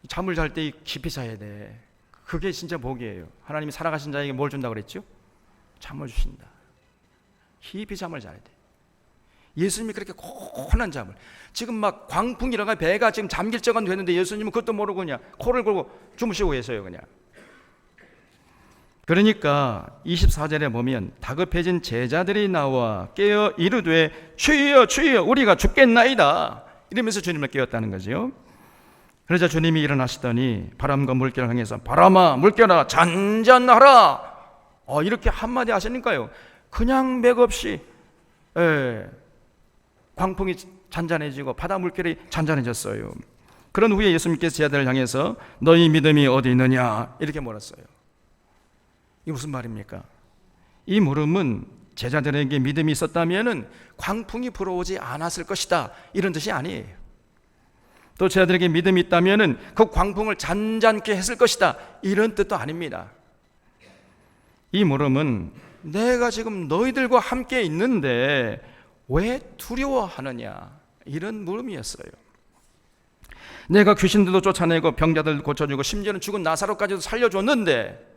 잠을 잘 때 깊이 자야 돼. 그게 진짜 복이에요. 하나님이 살아가신 자에게 뭘 준다고 그랬죠? 잠을 주신다. 깊이 잠을 자야 돼. 예수님이 그렇게 고난 잠을, 지금 막 광풍이 일어나 배가 지금 잠길 정도 됐는데 예수님은 그것도 모르고 그냥 코를 골고 주무시고 계세요. 그냥. 그러니까 24절에 보면 다급해진 제자들이 나와 깨어 이르되 주여 주여 우리가 죽겠나이다, 이러면서 주님을 깨웠다는 거죠. 그러자 주님이 일어나시더니 바람과 물결을 향해서 바람아 물결아 잔잔하라, 이렇게 한마디 하시니까요, 그냥 맥없이 광풍이 잔잔해지고 바다 물결이 잔잔해졌어요. 그런 후에 예수님께서 제자들을 향해서 너희 믿음이 어디 있느냐 이렇게 물었어요. 이게 무슨 말입니까? 이 물음은 제자들에게 믿음이 있었다면 광풍이 불어오지 않았을 것이다, 이런 뜻이 아니에요. 또 제자들에게 믿음이 있다면 그 광풍을 잔잔케 했을 것이다, 이런 뜻도 아닙니다. 이 물음은 내가 지금 너희들과 함께 있는데 왜 두려워하느냐, 이런 물음이었어요. 내가 귀신들도 쫓아내고 병자들 고쳐주고 심지어는 죽은 나사로까지도 살려줬는데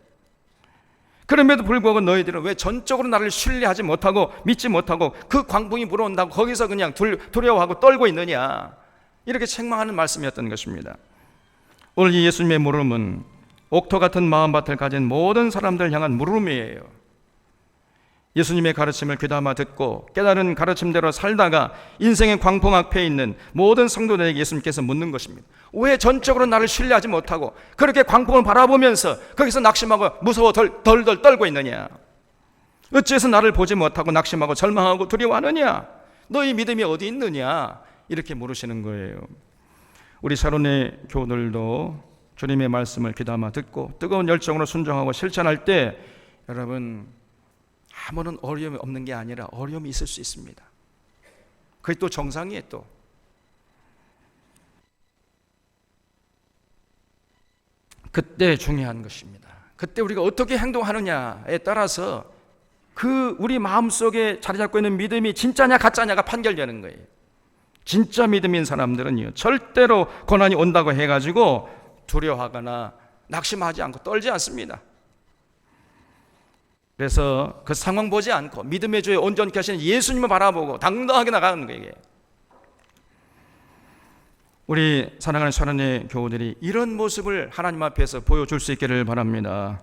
그럼에도 불구하고 너희들은 왜 전적으로 나를 신뢰하지 못하고 믿지 못하고 그 광풍이 불어온다고 거기서 그냥 두려워하고 떨고 있느냐, 이렇게 책망하는 말씀이었던 것입니다. 오늘 이 예수님의 물음은 옥토 같은 마음밭을 가진 모든 사람들 향한 물음이에요. 예수님의 가르침을 귀담아 듣고 깨달은 가르침대로 살다가 인생의 광풍 앞에 있는 모든 성도들에게 예수님께서 묻는 것입니다. 왜 전적으로 나를 신뢰하지 못하고 그렇게 광풍을 바라보면서 거기서 낙심하고 무서워 덜덜 떨고 있느냐? 어찌해서 나를 보지 못하고 낙심하고 절망하고 두려워하느냐? 너희 믿음이 어디 있느냐? 이렇게 물으시는 거예요. 우리 샤론의 교우들도 주님의 말씀을 귀담아 듣고 뜨거운 열정으로 순종하고 실천할 때 여러분 아무런 어려움이 없는 게 아니라 어려움이 있을 수 있습니다. 그게 또 정상이에요. 또 그때 중요한 것입니다. 그때 우리가 어떻게 행동하느냐에 따라서 그 우리 마음속에 자리 잡고 있는 믿음이 진짜냐 가짜냐가 판결되는 거예요. 진짜 믿음인 사람들은요, 절대로 고난이 온다고 해가지고 두려워하거나 낙심하지 않고 떨지 않습니다. 그래서 그 상황 보지 않고 믿음의 주에 온전케 하시는 예수님을 바라보고 당당하게 나가는 거예요. 우리 사랑하는 샤론의 교우들이 이런 모습을 하나님 앞에서 보여줄 수 있기를 바랍니다.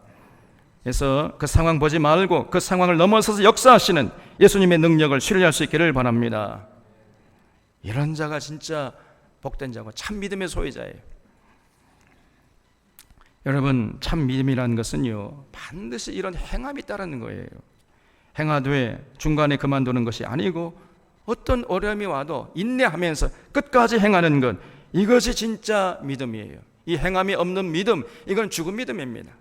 그래서 그 상황 보지 말고 그 상황을 넘어서서 역사하시는 예수님의 능력을 신뢰할 수 있기를 바랍니다. 이런 자가 진짜 복된 자고 참 믿음의 소유자예요. 여러분, 참 믿음이라는 것은요, 반드시 이런 행함이 따르는 거예요. 행하되 중간에 그만두는 것이 아니고 어떤 어려움이 와도 인내하면서 끝까지 행하는 것, 이것이 진짜 믿음이에요. 이 행함이 없는 믿음, 이건 죽은 믿음입니다.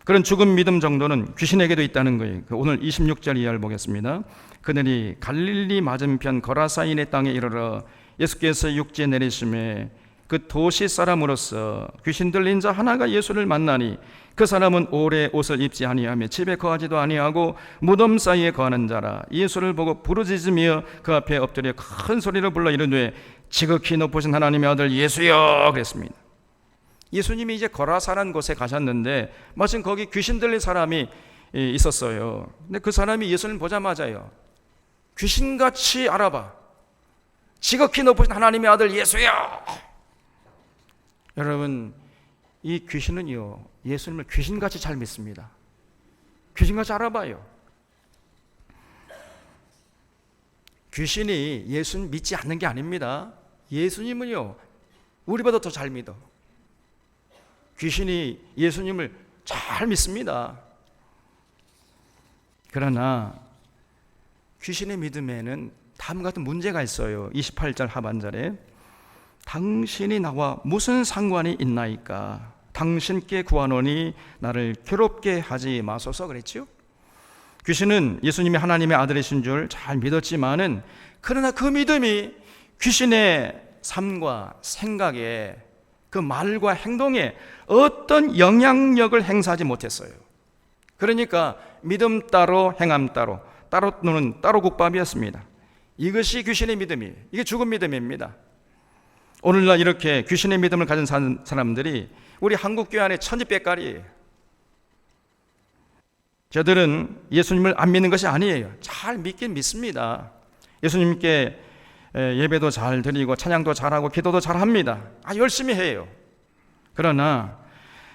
그런 죽은 믿음 정도는 귀신에게도 있다는 거예요. 오늘 26절 이하를 보겠습니다. 그들이 갈릴리 맞은편 거라사인의 땅에 이르러 예수께서 육지에 내리심에 그 도시 사람으로서 귀신 들린 자 하나가 예수를 만나니 그 사람은 오래 옷을 입지 아니하며 집에 거하지도 아니하고 무덤 사이에 거하는 자라. 예수를 보고 부르짖으며 그 앞에 엎드려 큰 소리로 불러 이르되 지극히 높으신 하나님의 아들 예수여 그랬습니다. 예수님이 이제 거라사라는 곳에 가셨는데 마침 거기 귀신 들린 사람이 있었어요. 근데 그 사람이 예수를 보자마자요, 귀신같이 알아봐. 지극히 높으신 하나님의 아들 예수여. 여러분, 이 귀신은요, 예수님을 귀신같이 잘 믿습니다. 귀신같이 알아봐요. 귀신이 예수님 믿지 않는 게 아닙니다. 예수님은요, 우리보다 더 잘 믿어. 귀신이 예수님을 잘 믿습니다. 그러나 귀신의 믿음에는 다음과 같은 문제가 있어요. 28절 하반절에 당신이 나와 무슨 상관이 있나이까? 당신께 구하노니 나를 괴롭게 하지 마소서 그랬죠. 귀신은 예수님이 하나님의 아들이신 줄 잘 믿었지만은 그러나 그 믿음이 귀신의 삶과 생각에, 그 말과 행동에 어떤 영향력을 행사하지 못했어요. 그러니까 믿음 따로 행함 따로, 따로 노는 따로 국밥이었습니다. 이것이 귀신의 믿음이에요. 이게 죽은 믿음입니다. 오늘날 이렇게 귀신의 믿음을 가진 사람들이 우리 한국교회 안에 천지백갈이에요. 저들은 예수님을 안 믿는 것이 아니에요. 잘 믿긴 믿습니다. 예수님께 예배도 잘 드리고 찬양도 잘하고 기도도 잘합니다. 열심히 해요. 그러나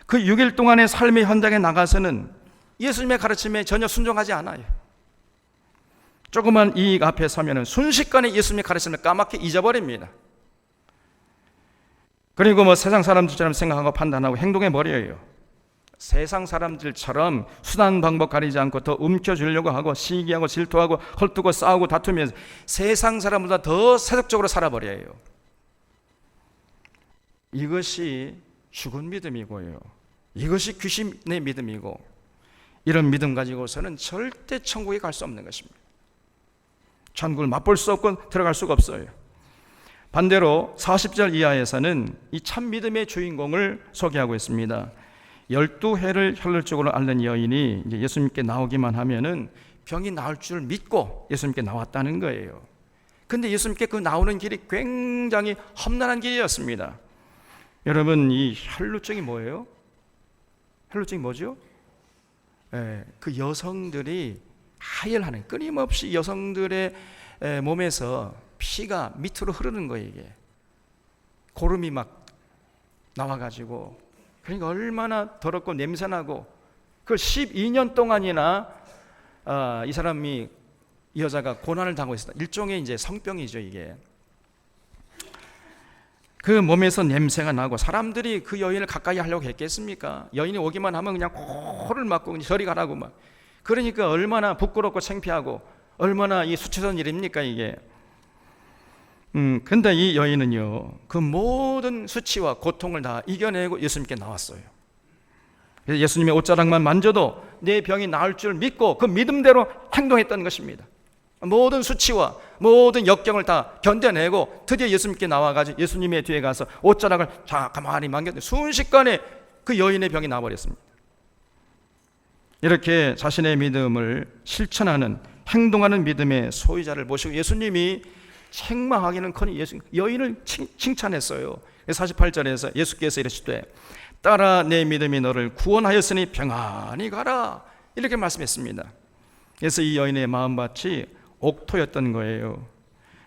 그 6일 동안의 삶의 현장에 나가서는 예수님의 가르침에 전혀 순종하지 않아요. 조그만 이익 앞에 서면 순식간에 예수님의 가르침을 까맣게 잊어버립니다. 그리고 세상 사람들처럼 생각하고 판단하고 행동해버려요. 세상 사람들처럼 수단 방법 가리지 않고 더 움켜쥐려고 하고 시기하고 질투하고 헐뜯고 싸우고 다투면서 세상 사람보다 더 세속적으로 살아버려요. 이것이 죽은 믿음이고요, 이것이 귀신의 믿음이고, 이런 믿음 가지고서는 절대 천국에 갈 수 없는 것입니다. 천국을 맛볼 수 없고 들어갈 수가 없어요. 반대로 40절 이하에서는 이 참 믿음의 주인공을 소개하고 있습니다. 12해를 혈혈적으로 앓는 여인이 이제 예수님께 나오기만 하면은 병이 나을 줄 믿고 예수님께 나왔다는 거예요. 근데 예수님께 그 나오는 길이 굉장히 험난한 길이었습니다. 여러분, 이 혈루증이 뭐예요? 혈루증이 뭐죠? 그 여성들이 하혈하는, 끊임없이 여성들의 몸에서 피가 밑으로 흐르는 거예요. 이게 고름이 막 나와가지고, 그러니까 얼마나 더럽고 냄새나고, 그 12년 동안이나 이 사람이, 이 여자가 고난을 당하고 있었다. 일종의 이제 성병이죠. 이게 그 몸에서 냄새가 나고 사람들이 그 여인을 가까이 하려고 했겠습니까? 여인이 오기만 하면 그냥 코를 막고 저리 가라고 막. 그러니까 얼마나 부끄럽고 창피하고 얼마나 이 수치스러운 일입니까 이게. 근데 이 여인은요, 그 모든 수치와 고통을 다 이겨내고 예수님께 나왔어요. 그래서 예수님의 옷자락만 만져도 내 병이 나을 줄 믿고 그 믿음대로 행동했던 것입니다. 모든 수치와 모든 역경을 다 견뎌내고 드디어 예수님께 나와가지고 예수님의 뒤에 가서 옷자락을 가만히 만졌는데 순식간에 그 여인의 병이 나와버렸습니다. 이렇게 자신의 믿음을 실천하는, 행동하는 믿음의 소유자를 모시고 예수님이 책망하기는커니 여인을 칭찬했어요. 48절에서 예수께서 이르시되 따라 내 믿음이 너를 구원하였으니 평안히 가라, 이렇게 말씀했습니다. 그래서 이 여인의 마음밭이 옥토였던 거예요.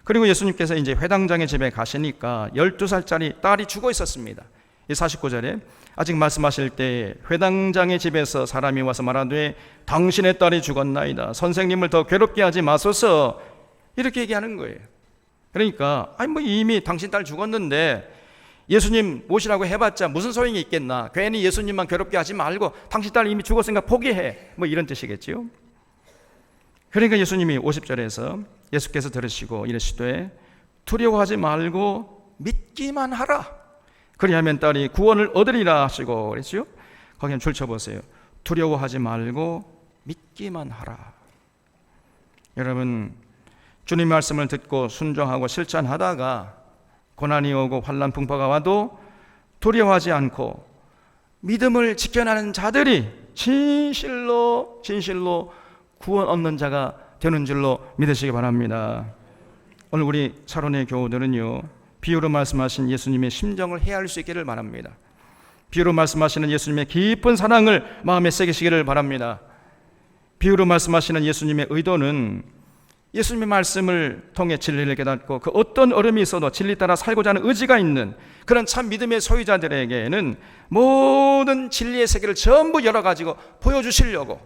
그리고 예수님께서 이제 회당장의 집에 가시니까 12살짜리 딸이 죽어 있었습니다. 이 49절에 아직 말씀하실 때 회당장의 집에서 사람이 와서 말하되 당신의 딸이 죽었나이다. 선생님을 더 괴롭게 하지 마소서. 이렇게 얘기하는 거예요. 그러니까 이미 당신 딸 죽었는데 예수님 모시라고 해봤자 무슨 소용이 있겠나. 괜히 예수님만 괴롭게 하지 말고 당신 딸 이미 죽었으니까 포기해. 이런 뜻이겠지요. 그러니까 예수님이 50절에서 예수께서 들으시고 이르시되 두려워하지 말고 믿기만 하라. 그리하면 딸이 구원을 얻으리라 하시고 그랬죠. 거기에 줄쳐보세요. 두려워하지 말고 믿기만 하라. 여러분, 주님 말씀을 듣고 순종하고 실천하다가 고난이 오고 환난 풍파가 와도 두려워하지 않고 믿음을 지켜나는 자들이 진실로 구원 얻는 자가 되는 줄로 믿으시기 바랍니다. 오늘 우리 사론의 교우들은요, 비유로 말씀하신 예수님의 심정을 헤아릴 수 있기를 바랍니다. 비유로 말씀하시는 예수님의 깊은 사랑을 마음에 새기시기를 바랍니다. 비유로 말씀하시는 예수님의 의도는 예수님의 말씀을 통해 진리를 깨닫고 그 어떤 어려움이 있어도 진리 따라 살고자 하는 의지가 있는 그런 참 믿음의 소유자들에게는 모든 진리의 세계를 전부 열어가지고 보여주시려고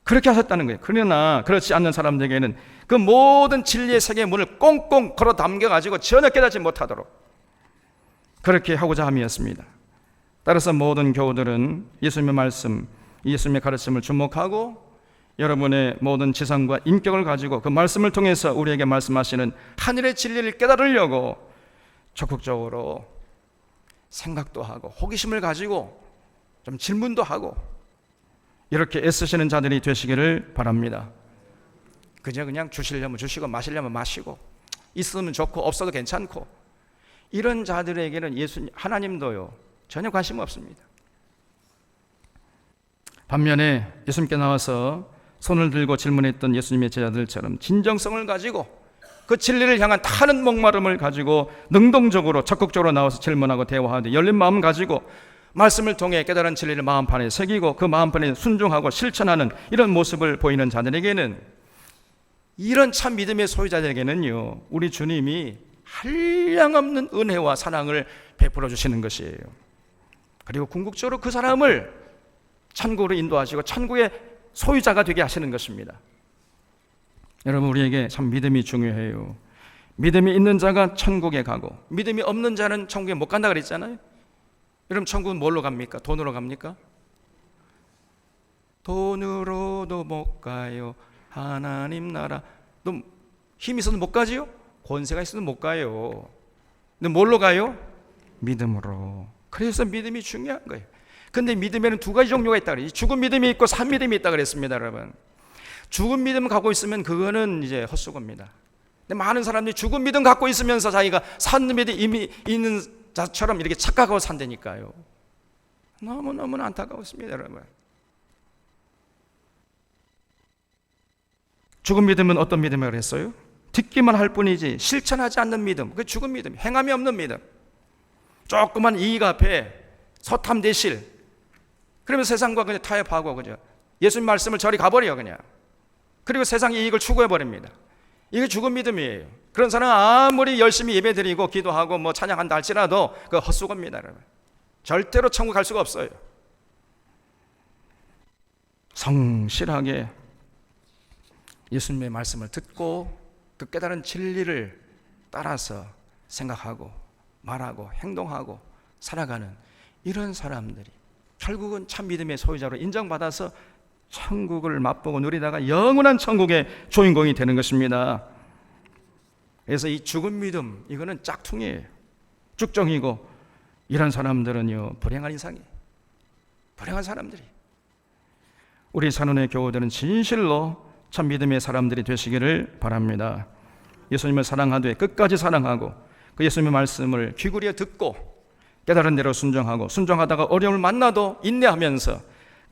그렇게 하셨다는 거예요. 그러나 그렇지 않는 사람들에게는 그 모든 진리의 세계의 문을 꽁꽁 걸어 담겨가지고 전혀 깨닫지 못하도록 그렇게 하고자 함이었습니다. 따라서 모든 교우들은 예수님의 말씀, 예수님의 가르침을 주목하고 여러분의 모든 지성과 인격을 가지고 그 말씀을 통해서 우리에게 말씀하시는 하늘의 진리를 깨달으려고 적극적으로 생각도 하고 호기심을 가지고 좀 질문도 하고 이렇게 애쓰시는 자들이 되시기를 바랍니다. 그냥 주시려면 주시고 마시려면 마시고 있으면 좋고 없어도 괜찮고 이런 자들에게는 하나님도요 전혀 관심 없습니다. 반면에 예수님께 나와서 손을 들고 질문했던 예수님의 제자들처럼 진정성을 가지고 그 진리를 향한 타는 목마름을 가지고 능동적으로 적극적으로 나와서 질문하고 대화하되 열린 마음 가지고 말씀을 통해 깨달은 진리를 마음판에 새기고 그 마음판에 순종하고 실천하는 이런 모습을 보이는 자들에게는 이런 참 믿음의 소유자들에게는요 우리 주님이 한량없는 은혜와 사랑을 베풀어 주시는 것이에요. 그리고 궁극적으로 그 사람을 천국으로 인도하시고 천국의 소유자가 되게 하시는 것입니다. 여러분, 우리에게 참 믿음이 중요해요. 믿음이 있는 자가 천국에 가고 믿음이 없는 자는 천국에 못 간다 그랬잖아요. 여러분, 천국은 뭘로 갑니까? 돈으로 갑니까? 돈으로도 못 가요. 하나님 나라. 너 힘이 있어도 못 가지요? 권세가 있어도 못 가요. 근데 뭘로 가요? 믿음으로. 그래서 믿음이 중요한 거예요. 근데 믿음에는 두 가지 종류가 있다 그래요. 죽은 믿음이 있고 산 믿음이 있다 그랬습니다, 여러분. 죽은 믿음 갖고 있으면 그거는 이제 헛수고입니다. 근데 많은 사람들이 죽은 믿음 갖고 있으면서 자기가 산 믿음이 이미 있는 자처럼 이렇게 착각하고 산다니까요. 너무너무 안타까웠습니다, 여러분. 죽은 믿음은 어떤 믿음이라고 했어요? 듣기만 할 뿐이지 실천하지 않는 믿음, 그 죽은 믿음, 행함이 없는 믿음. 조그만 이익 앞에 서탐대실, 그러면 세상과 그냥 타협하고 그죠? 예수님 말씀을 저리 가버려 그냥. 그리고 세상의 이익을 추구해버립니다. 이게 죽은 믿음이에요. 그런 사람은 아무리 열심히 예배드리고 기도하고 뭐 찬양한다 할지라도 그 헛수고입니다, 여러분. 절대로 천국 갈 수가 없어요. 성실하게 예수님의 말씀을 듣고 그 깨달은 진리를 따라서 생각하고 말하고 행동하고 살아가는 이런 사람들이 결국은 참 믿음의 소유자로 인정받아서 천국을 맛보고 누리다가 영원한 천국의 주인공이 되는 것입니다. 그래서 이 죽은 믿음, 이거는 짝퉁이에요. 쭉정이고 이런 사람들은요 불행한 인상이에요. 불행한 사람들이. 우리 산원의 교우들은 진실로 참 믿음의 사람들이 되시기를 바랍니다. 예수님을 사랑하되 끝까지 사랑하고 그 예수님의 말씀을 귀 기울여 듣고 깨달은 대로 순종하고 순종하다가 어려움을 만나도 인내하면서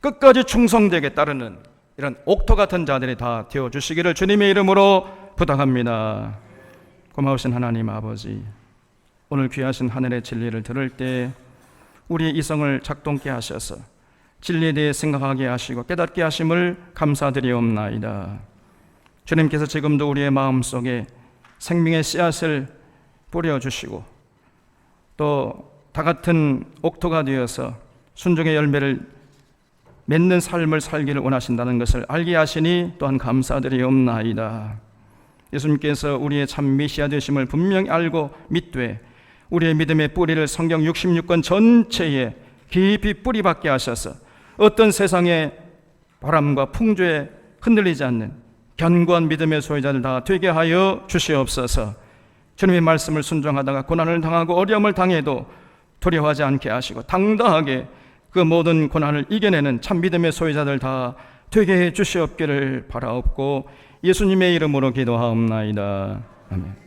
끝까지 충성되게 따르는 이런 옥토 같은 자들이 다 되어주시기를 주님의 이름으로 부탁합니다. 고마우신 하나님 아버지, 오늘 귀하신 하늘의 진리를 들을 때 우리의 이성을 작동케 하셔서 진리에 대해 생각하게 하시고 깨닫게 하심을 감사드리옵나이다. 주님께서 지금도 우리의 마음속에 생명의 씨앗을 뿌려주시고 또 다 같은 옥토가 되어서 순종의 열매를 맺는 삶을 살기를 원하신다는 것을 알게 하시니 또한 감사드리옵나이다. 예수님께서 우리의 참 메시아 되심을 분명히 알고 믿되 우리의 믿음의 뿌리를 성경 66권 전체에 깊이 뿌리박게 하셔서 어떤 세상의 바람과 풍조에 흔들리지 않는 견고한 믿음의 소유자들 다 되게 하여 주시옵소서. 주님의 말씀을 순종하다가 고난을 당하고 어려움을 당해도 두려워하지 않게 하시고 당당하게 그 모든 고난을 이겨내는 참 믿음의 소유자들 다 되게 해 주시옵기를 바라옵고 예수님의 이름으로 기도하옵나이다. 아멘.